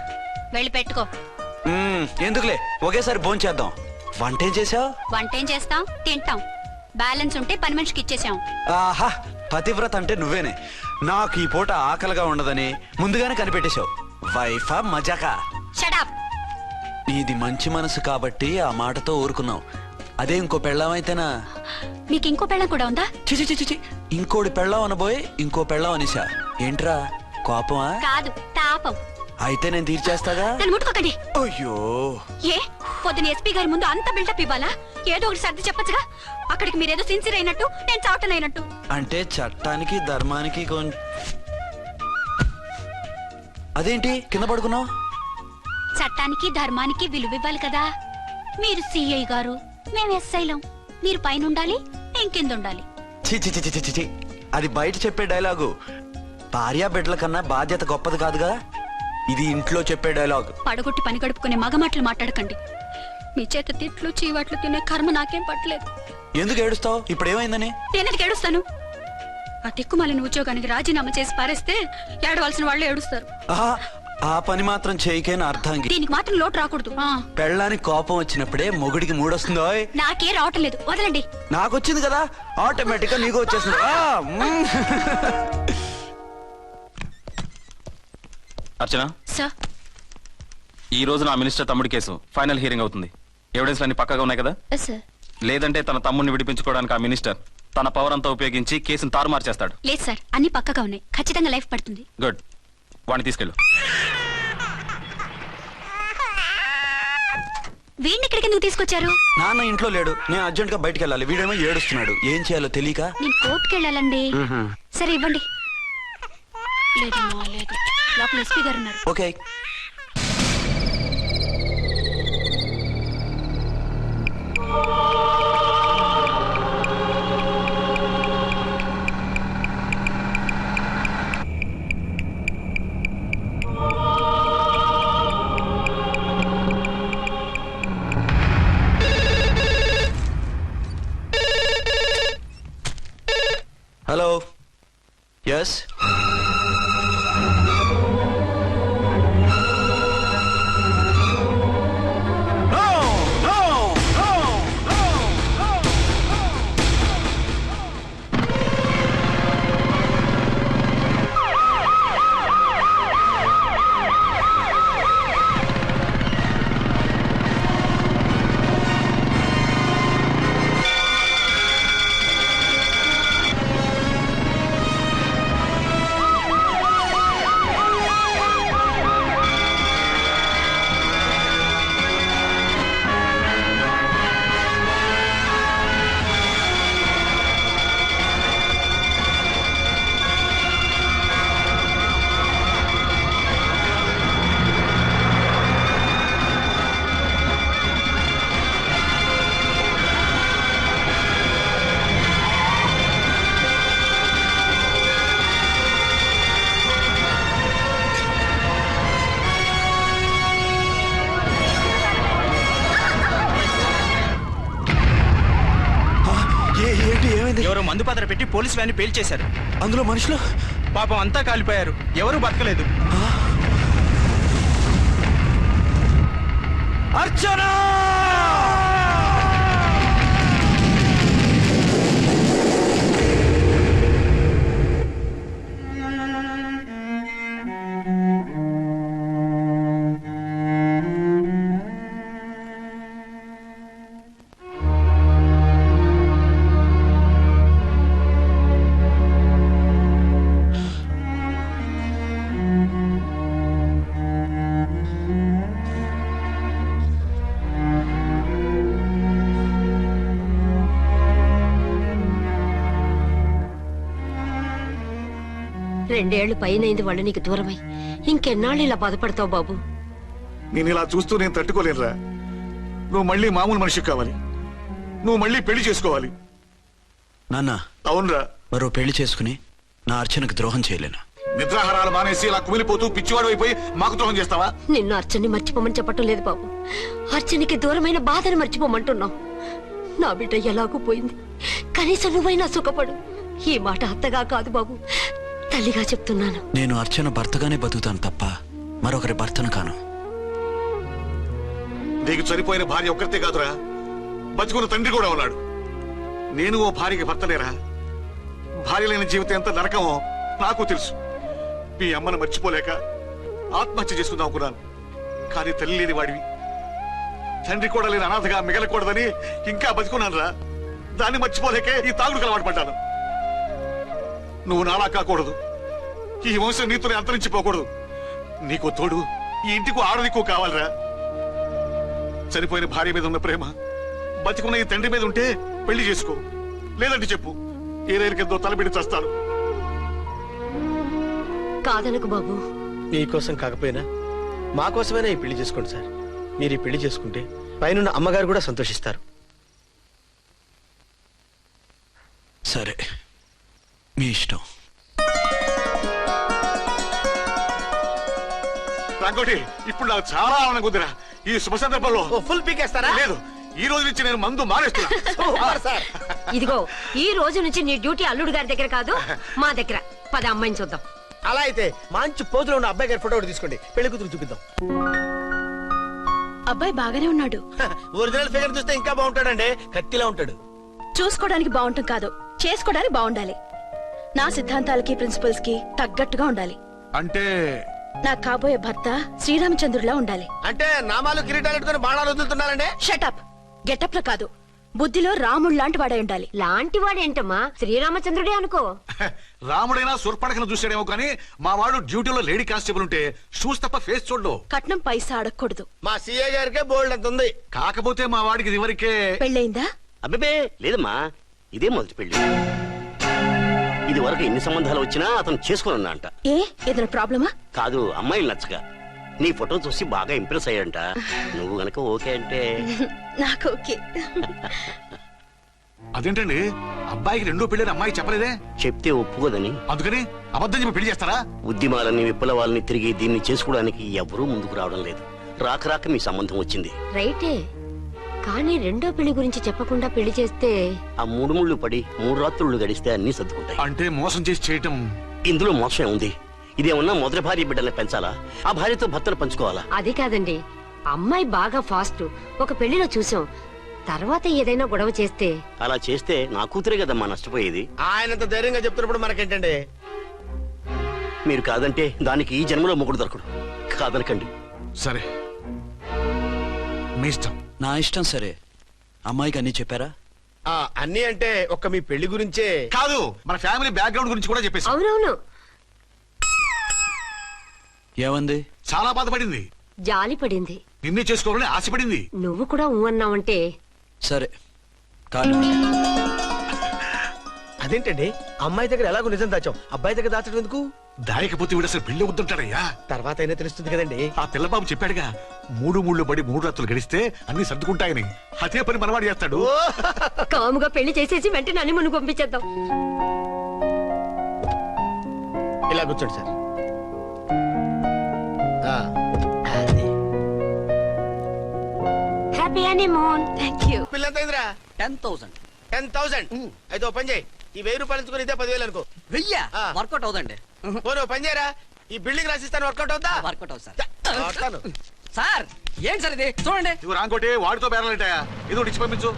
వెళ్ళి పెట్టుకో. ఎందుకులే, ఒకేసారి భోంచేద్దాం. వంటేం చేసావు? వంటేం చేస్తాం, తింటాం. బ్యాలెన్స్ ఉంటే పని మనిషికి ఇచ్చేసాం. ఆహా, పతివ్రత అంటే నువ్వేనే. నాకు ఈ పూట ఆకలిగా ఉండదని ముందుగానే కనిపెట్టేశావు. వైఫా మజాకా? షటప్. నీది మంచి మనసు కాబట్టి ఆ మాటతో ఊరుకున్నావు. అదే ఇంకో పెళ్ళాం అయితేనా? మీకు ఇంకో పెళ్ళం కూడా ఉందా? చిచి చిచి చి, ఇంకోటి పెళ్ళాం అనబోయి ఇంకో పెళ్ళాం అనిసా. ఏంట్రా కోపమా? కాదు, తాపం. అయితే నేను తీర్చేస్తాగా. నన్ను ముట్టుకోకండి. అయ్యో, ఏ పొద్దున ఎస్పీ గారి ముందు అంత బిల్డప్ ఇవ్వాలా? ఏదో ఒకటి సర్ది చెప్పచ్చుగా. అక్కడికి మీరేదో సిన్సియర్ అయినట్టు, నేను చావటం అయినట్టు. అంటే చట్టానికి ధర్మానికి అదేంటి కింద పడుకున్నావు? చట్టానికి ధర్మానికి విలువ ఇవ్వాలి కదా. మీరు సిఐ గారు, మేము ఎస్ఐలం. మీరు పైన ఉండాలి, నేను కింద ఉండాలి. చిచి చిచి చిచి చి, అది బయట చెప్పే డైలాగు. భార్యా బిడ్డల కన్నా బాధ్యత గొప్పది కాదుగా. ఇది ఇంట్లో చెప్పే డైలాగ్. పడగొట్టి పని గడుపుకునే మగమాటలు మాట్లాడకండి. మీ చేత తిట్లు చీవాట్లు తినే కర్మ నాకేం పట్టలేదు. ఎందుకు ఏడుస్తావు? ఇప్పుడు ఏమైందని? నేనెందుకు ఏడుస్తాను? ఆ తిక్కుమాలిన ఉద్యోగానికి రాజీనామా చేసి పారేస్తే ఏడవలసిన వాళ్ళు ఏడుస్తారు. ఆహా, ఆ పని మాత్రం చేయకే నా అర్థంకి. దీనికి మాత్రం లోటు రాకూడదు. పెళ్ళానికి కోపం వచ్చినప్పుడే మొగుడికి మూడొస్తుందో. నాకే రావటం లేదు, వదలండి. నాకు వచ్చింది కదా, ఆటోమేటిక్ గా నీకు వచ్చేసింది. అర్చన, సార్, ఈ రోజు నా మినిస్టర్ తమ్ముడి కేసు ఫైనల్ హియరింగ్ అవుతుంది. ఎవిడెన్స్ అన్ని పక్కగా ఉన్నాయి కదా? సార్. లేదంటే తన తమ్ముడిని విడిపించుకోవడానికి ఆ మినిస్టర్ తన పవర్ అంతా ఉపయోగించి కేసును తారుమారు చేస్తాడు. లేదు సార్, అన్ని పక్కగా ఉన్నాయి. ఖచ్చితంగా లైఫ్ పడుతుంది. గుడ్, వాడిని తీసుకెళ్ళు. వీడిని ఇక్కడికి ఎందుకు తీసుకొచ్చారు? నాన్న ఇంట్లో లేడు, నేను అర్జెంట్ గా బయటికి వెళ్ళాలి. వీడేమో ఏడుస్తున్నాడు, ఏం చేయాలో తెలియక. నేను కోర్టుకి వెళ్ళాలండి. సరే ఇవ్వండి. లేదమ్మా, లేదు. లోపల ఎస్పీ గారు ఉన్నారు. ఓకే. హలో. ఎస్. ఎవరో మందు పాత్ర పెట్టి పోలీసు వ్యాన్ పేల్చేశారు. అందులో మనుషులు పాపం అంతా కాలిపోయారు, ఎవరు బతకలేదు. అర్చనా! రెండేళ్లు పైనైంది వాళ్ళు నీకు దూరమై. ఇంకెన్నాళ్ళు ఇలా బాధపడతావు బాబు? నేను ఇలా చూస్తూ నేను తట్టుకోలేనురా. నువ్వు మళ్ళీ మామూలు మనిషి కావాలి, నువ్వు మళ్ళీ పెళ్లి చేసుకోవాలి. నాన్న, అవునరా. మరో పెళ్లి చేసుకుని నా అర్చనకు ద్రోహం చేయలేను. నిద్రాహారాలు మానేసి ఇలా కుమిలిపోతూ పిచ్చివాడు అయిపోయి మాకు ద్రోహం చేస్తావా? నిన్ను అర్చన్ని మర్చిపోమని చెప్పటం లేదు బాబు, అర్చనికి దూరమైన బాధను మర్చిపోమంటున్నావు. నా బిడ్డ ఎలాగూ పోయింది, కనీసం నువ్వైనా సుఖపడు. ఈ మాట అత్తగా కాదు బాబు, తల్లిగా చెప్తున్నాను. నేను అర్చన భర్తగానే బతుకుతాను తప్ప మరొకరి భర్తను కాను. నీకు చనిపోయిన భార్య ఒక్కరితే కాదురా, బతుకున్న తండ్రి కూడా ఉన్నాడు. నేను ఓ భార్యకి భర్తలేరా? భార్య లేని జీవితం ఎంత నరకమో నాకు తెలుసు. మీ అమ్మను మర్చిపోలేక ఆత్మహత్య చేసుకుందాం అనుకున్నాను. కానీ తల్లి లేని వాడివి, తండ్రి కూడా లేని అనాథగా మిగలకూడదని ఇంకా బతుకున్నాను రా. దాన్ని మర్చిపోలేకే ఈ తాగుడుకు అలవాటు పడ్డాను. నువ్వు నాలా కాకూడదు, ఈ వంశం నీతోనే అంతరించిపోకూడదు. నీకు తోడు ఈ ఇంటికి ఆడదికు కావాలిరా. చనిపోయిన భార్య మీద ఉన్న ప్రేమ బతికున్న ఈ తండ్రి మీద ఉంటే పెళ్లి చేసుకో, లేదంటే చెప్పు, ఏ రైలుకెందో తలబిడి చస్తాను. కాదనకు బాబు. మీకోసం కాకపోయినా మా కోసమైనా ఈ పెళ్లి చేసుకోండి సార్. మీరు ఈ పెళ్లి చేసుకుంటే పైన అమ్మగారు కూడా సంతోషిస్తారు. సరే, మీ ఇష్టం. రంగోటి, ఇప్పుడు నాకు చాలా ఆనందంగా ఉందిరా. ఈ శుభ సందర్భంలో ఫుల్ పీకేస్తారా? లేదు, ఈ రోజు నుంచి నేను మందు మానేస్తున్నా. ఇదిగో ఈ రోజు నుంచి నీ డ్యూటీ అల్లుడు గారి దగ్గర కాదు మా దగ్గర. పద అమ్మాయిని చూద్దాం. అలా అయితే మంచి పోజులో ఉన్న అబ్బాయి గారి ఫోటో ఒకటి తీసుకోండి, పెళ్లి కూతురు చూపిద్దాం. అబ్బాయి బాగానే ఉన్నాడు. ఒరిజినల్ ఫిగర్ చూస్తే ఇంకా బాగుంటాడండి, కత్తిలా ఉంటాడు. చూసుకోవడానికి బాగుంటాం కాదు, చేసుకోవడానికి బాగుండాలి. నా సిద్ధాంతాలకి ప్రిన్సిపల్స్ కి తగ్గట్టుగా ఉండాలి. అంటే నా కాబోయే భర్త శ్రీరామచంద్రుడిలా ఉండాలి. అంటే నామాలు కిరీటాలు పెట్టుకుని బాణాలు వదులుతున్నారండి. షటప్. గెటప్ లో కాదు, బుద్ధిలో రాముడు లాంటి వాడై ఉండాలి. లాంటి వాడేంటమ్మా, శ్రీరామచంద్రుడే అనుకో. రాముడైనా సుర్పడకను చూసాడేమో కానీ మా వాడు డ్యూటీలో లేడీ కానిస్టేబుల్ ఉంటే షూస్ తప్ప ఫేస్ చూడడు. కట్నం పైసా అడగకూడదు. మా సీఏ గారికే బోల్డ్ అంత ఉంది. కాకపోతే మా వాడికి ఇదివరకే పెళ్ళయిందా? అబ్బే లేదమ్మా, ఇదే మొదటి పెళ్లి. ఇది వరకు ఎన్ని సంబంధాలు వచ్చినా అతను చేసుకున్నా అంట. ఏ ఏదైనా ప్రాబ్లమా? కాదు, అమ్మాయిలు నచ్చగా నీ ఫోటో చూసి బాగా ఇంప్రెస్ అయ్యంట. నువ్వు గనక ఓకే అంటే నాకు ఓకే. అదేంటండి అబ్బాయికి రెండో పెళ్లి అమ్మాయి చెప్పలేదే? చెప్తే ఒప్పుకోదని. అందుకని అబద్ధం చెప్పి పెళ్లి చేస్తారా? ఉద్యమాలని విప్లవాలని తిరిగి దీన్ని చేసుకోవడానికి ఎవరూ ముందుకు రావడం లేదు. రాక రాక మీ సంబంధం వచ్చింది. రైటే, కానీ రెండో పెళ్లి గురించి చెప్పకుండా పెళ్లి చేస్తే ఆ మూడు ముళ్ళు పడి 3 రాత్రులు గడిస్తే అన్ని సర్దుకుంటాయి. అంటే మోసం చేసి చేయటం ఇందులో మోసమే ఉంది. ఇదేమన్నా మొదటి భార్య బిడ్డల్ని పెంచాలా, ఆ భార్యతో భర్తను పంచుకోవాలా? అది కాదండి, అమ్మాయి బాగా ఫాస్ట్. ఒక పెళ్లిలో చూసాం, తర్వాత ఏదైనా గొడవ చేస్తే. అలా చేస్తే నా కూతురే కదమ్మా నష్టపోయేది. ఆయనంత ధైర్యంగా చెప్తున్నప్పుడు మనకేంటండి? మీరు కాదంటే దానికి ఈ జన్మలో మొగుడు దొరకడు. కాదనకండి. సరే మీ ఇష్టం. నా ఇష్టం. సరే, అమ్మాయికి అన్ని చెప్పారా? అన్ని అంటే ఒక్క మీ పెళ్లి గురించే కాదు, మన ఫ్యామిలీ బ్యాక్గ్రౌండ్ గురించి కూడా చెప్పేసి. అవునవును. ఏమంది? చాలా బాధపడింది, జాలి పడింది, నిన్నే చేసుకోవాలని ఆశపడింది. నువ్వు కూడా ఊ అన్నావంటే. సరే కాదు. అదేంటండి, అమ్మాయి దగ్గర ఎలాగో నిజం దాచాం, అబ్బాయి దగ్గర దాచడం ఎందుకు? దాయకపోతే వీడు అసలు పెళ్లి వద్దుంటాడయ్యా. తర్వాత అయినా తెలుస్తుంది కదండి. ఆ పిల్లబాబు చెప్పాడుగా, 3 ముళ్ళు పడి 3 రాత్రులు గడిస్తే అన్ని సర్దుకుంటాయని. అదే పని మనవాడు చేస్తాడు. కాముగా పెళ్లి చేసేసి వెంటనే అన్ని మును పంపించేద్దాం. ఇలా కూర్చోండి sir. Happy honeymoon. Thank you. పిల్లంత అయిందిరా? 10,000. 10,000. అయితే ఓ పని చేయి, ఈ 1000 రూపాయలు ఇచ్చుకుని ఇదే 10,000 అనుకో. వెయ్యా వర్కౌట్ అవుదండి. పోను పని చేయరా, ఈ బిల్డింగ్ రాసిస్తాను. వర్కౌట్ అవుతా? వర్కౌట్ అవుతుంది సార్. వస్తాను. సార్ ఏం సార్ ఇది చూడండి. ఇవి రాంకోటి వాడితో బేరాలంటాయా? ఏదో ఇచ్చి పంపించు.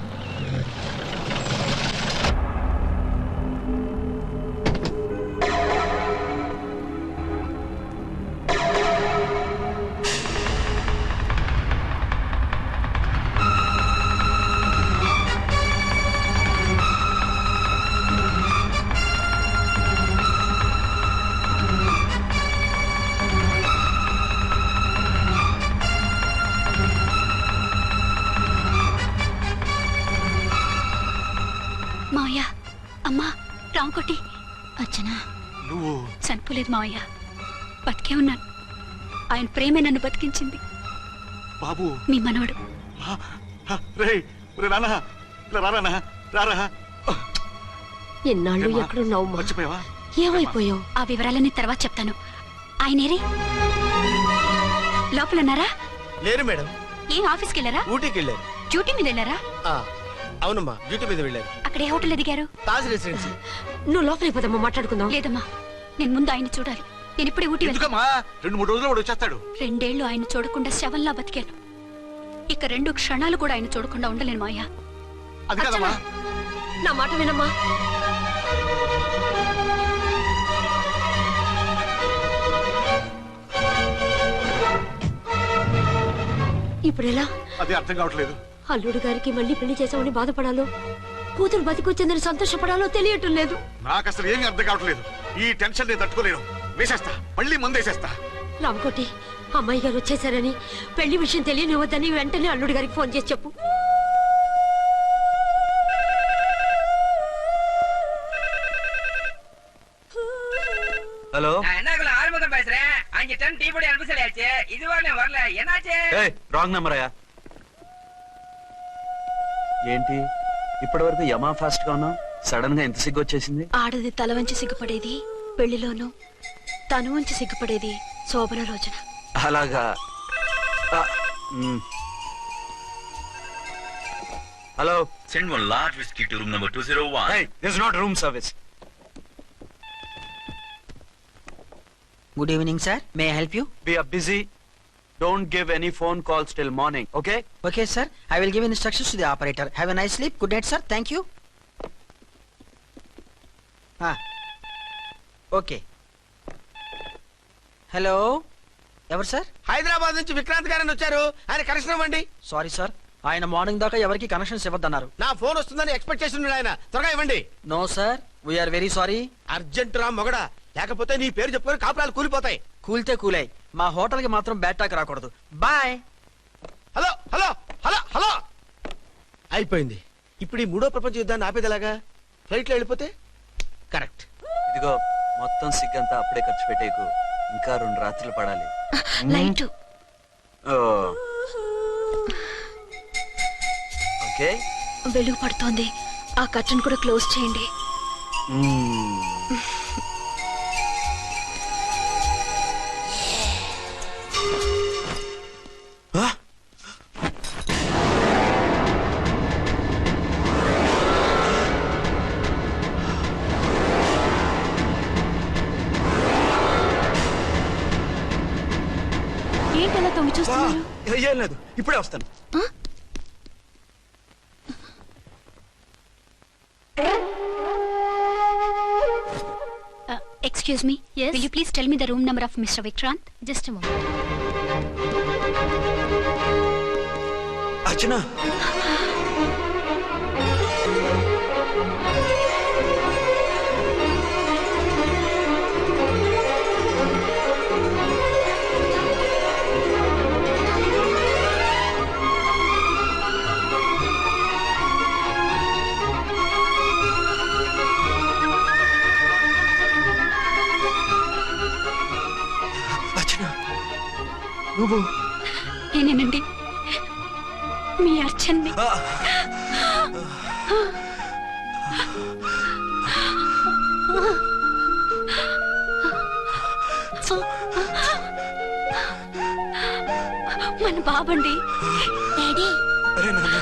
మావయ్య, అమ్మా, రాంకోటి, అర్చనా. నువ్వు చనిపోలేదు మావయ్య, బతికే ఉన్నాను. ఆయన ప్రేమే నన్ను బతికించింది. బాబు మీ మనవడు. ఎన్నాళ్ళు ఎక్కడున్నావు? మర్చిపోయావా? ఏమైపోయావు? ఆ వివరాలన్నీ తర్వాత చెప్తాను. ఆయనేరి లోపలన్నారా? లేరు మేడం. ఏం ఆఫీస్కి వెళ్ళారా? ఊటీకి వెళ్ళారు. డ్యూటీ మీద వెళ్ళారా? అవునమ్మా, డ్యూటీ మీద వెళ్ళారు. అక్కడ ఏ హోటల్ ఎదిగారు? తాజ్ రెసిడెన్సీ. నువ్వు లోపలికి పోదమ్మా, మాట్లాడుకుందాం. లేదమ్మా, నేను ముందు ఆయన చూడాలి. నేను ఇప్పుడే ఊటీ వెళ్తాను. ఎందుకమ్మా? 2-3 రోజుల్లో వాడు వచ్చేస్తాడు. 2 ఏళ్లు ఆయన చూడకుండా శవంలా బతికాను. ఇక 2 క్షణాలు కూడా ఆయన చూడకుండా ఉండలేను మాయా. అది కాదమ్మా. నా మాట వినమ్మా. ఇప్పుడెలా? అదే అర్థం కావట్లేదు. అల్లుడు గారికి మళ్ళీ పెళ్లి చేసామని బాధపడాలో, కూతురు బతికొచ్చిందని సంతోషపడాలో తెలియటం లేదు. నాకు అసలు ఏమీ అర్థం కావట్లేదు. ఈ టెన్షన్ నేను తట్టుకోలేను. వేసేస్తా, మళ్ళీ మందేసేస్తా. రామకోటి, అమ్మాయి గారు వచ్చేసారని, పెళ్లి విషయం తెలియనివ్వద్దని వెంటనే అల్లుడు గారికి ఫోన్ చేసి చెప్పు. ஹலோ என்ன ஆரம்பம் பேசுறேன். 5 டன் டீ பொடி அனுப்ப சொல்லியாச்சு. இதுவரை வரல, என்னாச்சு? రాంగ్ నెంబర్ అయ్యా. ఏంటి ఇప్పటి వరకు యమా ఫాస్ట్ గా ఉన్నావు, సడన్ గా ఎంత సిగ్గు వచ్చేసింది? ఆడది తల వంచి సిగ్గుపడేది పెళ్లిలోను, తను వంచి సిగ్గుపడేది శోభన రోజున. అలాగా. Hello. Send one large whiskey to room number 201. Hey, this is not room service. Good evening sir, may I help you? We are busy. Don't give any phone calls till morning, okay? Okay sir, I will give instructions to the operator. Have a nice sleep. Good night sir, thank you. Okay. Hello, ఎవరు సార్? హైదరాబాద్ నుంచి విక్రాంత్ గారని వచ్చారు. ఆయన కనెక్షన్ ఇవ్వండి. సారీ సార్, ఆయన మార్నింగ్ దాకా ఎవరికి కనెక్షన్స్ ఇవ్వద్దన్నారు. నా ఫోన్ వస్తుందని ఎక్స్పెక్ట్ చేసి ఉన్నాడు ఆయన. త్వరగా ఇవ్వండి. No sir, we're very sorry. Urgent రా మొగడా, లేకపోతే నీ పేరు చెప్పుకొని కాపురాలు కూలిపోతాయి. కూల్తే కూలాయి, మా హోటల్ కి మాత్రం బ్యాడ్ టాక్ రాకూడదు. Bye. Hello hello hello hello. అయిపోయింది. ఇప్పుడు ఈ 3వ ప్రపంచ యుద్ధాన్ని ఆపేదలాగా? ఫ్లైట్ లో వెళ్ళిపోతే కరెక్ట్. ఇదిగో మొత్తం సిగ్గంతా అప్పుడే ఖర్చు పెట్టేకు. ఇంకా 2 రాత్రులు పడాలి. Light okay. వెలుగు పడుతోంది, ఆ కర్టన్ కూడా క్లోజ్ చేయండి. ఏంటలా తొంగి చూస్తున్నారు? ఏం లేదు, ఇప్పుడే వస్తాను. Excuse me. Yes. Will you please tell me the room number of Mr. Vikrant? Just a moment. Archana. నువ్వు నేనేనండి, మీ అర్చన్ని. మన బాబండి. డాడీ. అరే నాన్న,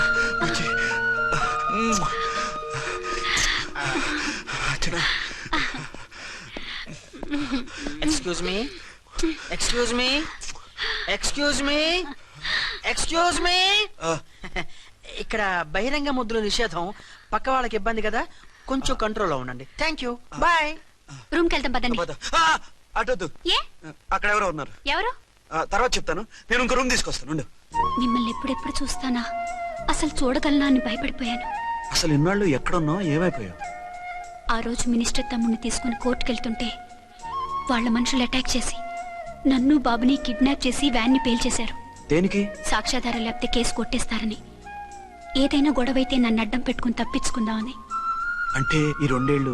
excuse me, excuse me, excuse me, excuse me. ఇక్కడ బహిరంగ ముద్దుల నిషేధం, పక్క వాళ్ళకి ఇబ్బంది కదా, కొంచెం కంట్రోల్లో ఉండండి. Thank you, bye. రూమ్కి వెళ్తాం పదండి. అటొద్దు, ఏ? అక్కడ ఎవరో ఉన్నారు. ఎవరు? తర్వాత చెప్తాను. నేను ఇంకో రూమ్ తీసుకొస్తాను. ఉండు. మిమ్మల్ని ఎప్పుడెప్పుడు చూస్తానా, అసలు చూడగలనా అని భయపడిపోయాను. అసలు ఇన్నాళ్ళు ఎక్కడున్నావు, ఏమైపోయావు? ఆ రోజు మినిస్టర్ తమ్ముడిని తీసుకుని కోర్టుకెళ్తుంటే వాళ్ళ మనుషులు అటాక్ చేసి నన్ను బాబుని కిడ్నాప్ చేసి వ్యాన్ని పేల్చేశారు. దేనికి? సాక్ష్యాధారాలు లేకపోతే కేసు కొట్టేస్తారని. ఏదైనా గొడవైతే నన్ను అడ్డం పెట్టుకుని తప్పించుకుందామని. అంటే ఈ 2 ఏళ్ళు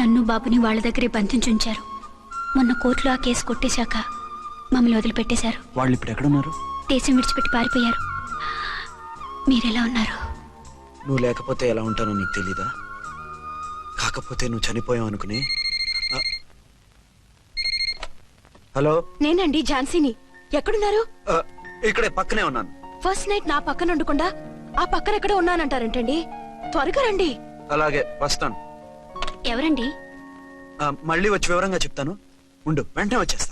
నన్ను బాబుని వాళ్ళ దగ్గరే బంధించుంచారు. మొన్న కోర్టులో ఆ కేసు కొట్టేశాక మమ్మల్ని వదిలిపెట్టేశారు. వాళ్ళు ఇప్పుడు ఎక్కడున్నారు? దేశం విడిచిపెట్టి పారిపోయారు. మీరెలా ఉన్నారు? నువ్వు లేకపోతే ఎలా ఉంటానో నీకు తెలీదా? కాకపోతే నువ్వు చనిపోయావు అనుకుని. హలో, నేనండి ఝాన్సీని. ఎక్కడున్నారు? ఇక్కడే పక్కనే ఉన్నాను. ఫస్ట్ నైట్ నా పక్కన ఉండకుండా ఆ పక్కన ఎక్కడ ఉన్నానంటారంటండి. త్వరగా రండి. అలాగే వస్తాను. ఎవరండి? మళ్ళీ వచ్చి వివరంగా చెప్తాను. ఉండు, వెంటనే వచ్చేస్తా.